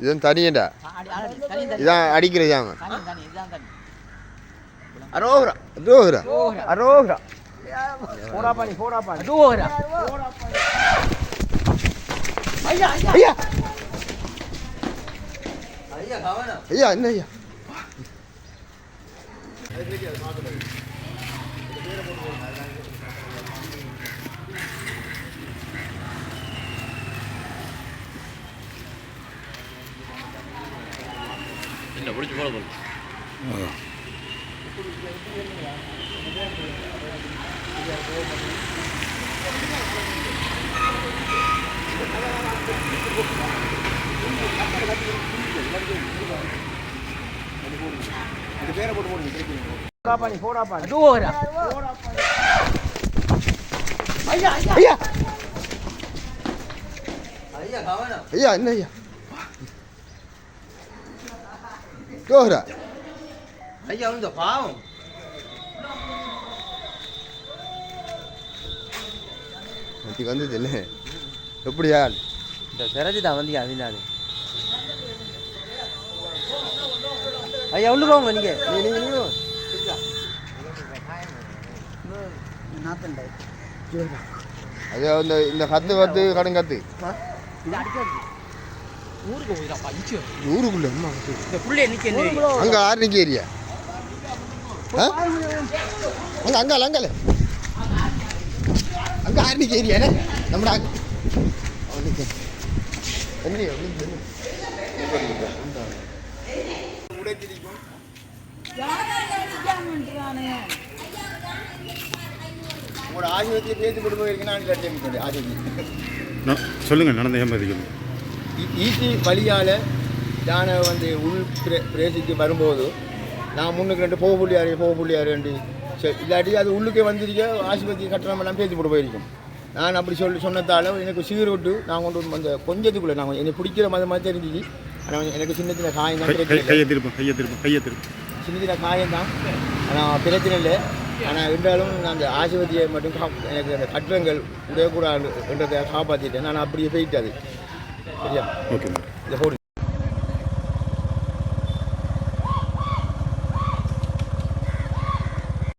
இதுதான் தனியண்டா இதான் அடிக்கிறது அரோகரா அரோகரா அரோகரா போடா பாணி அரோகரா ஐயா ஐயா ஐயா என்ன ஐயா என்ன பிடிச்சி போட போகுது பேரை போட்டு போடுங்க போடா பாணி ஐயா ஐயா ஐயா என்ன ஐயா டோரா ஐயா இந்த பாவம் வந்தது என்ன எப்படியா இந்த சிறஜி தான் வந்தியா அதனால ஐயா உள்ள போங்க நீங்க நீங்க அது இந்த கத்து கத்து கடன் கத்து ஊருக்குள்ள அங்க ஆறு நிக்க ஏரியா அங்க அங்கால அங்கால அங்க ஆறு நிக்க ஏரியா நம்மடா சொல்லுங்க நடந்த ஏமாதிகள் ஈசி வழியால் யானை வந்து உள் பிரேசிக்கு வரும்போது நான் முன்னுக்கு ரெண்டு போக சரி இல்லாட்டி அது உள்ளுக்கே வந்திருக்க ஆஸ்பத்திரி கட்டணம் எல்லாம் பேசி போட்டு போயிருக்கும். நான் அப்படி சொன்னதால் எனக்கு சீர் விட்டு நான் கொண்டு அந்த கொஞ்சத்துக்குள்ளே நான் என்னை பிடிக்கிற மாதிரி தெரிஞ்சிச்சு. ஆனால் எனக்கு சின்ன சின்ன காயம் தான் சின்ன சின்ன காயம் தான் ஆனால் பிரச்சனை இல்லை. ஆனால் இருந்தாலும் நான் அந்த ஆஸ்பத்திரியை மட்டும் எனக்கு அந்த கட்டணங்கள் உடையக்கூடாதுன்றதை காப்பாற்றிட்டேன். நான் அப்படியே போயிட்டாது சரியா ஓகே இந்த போடு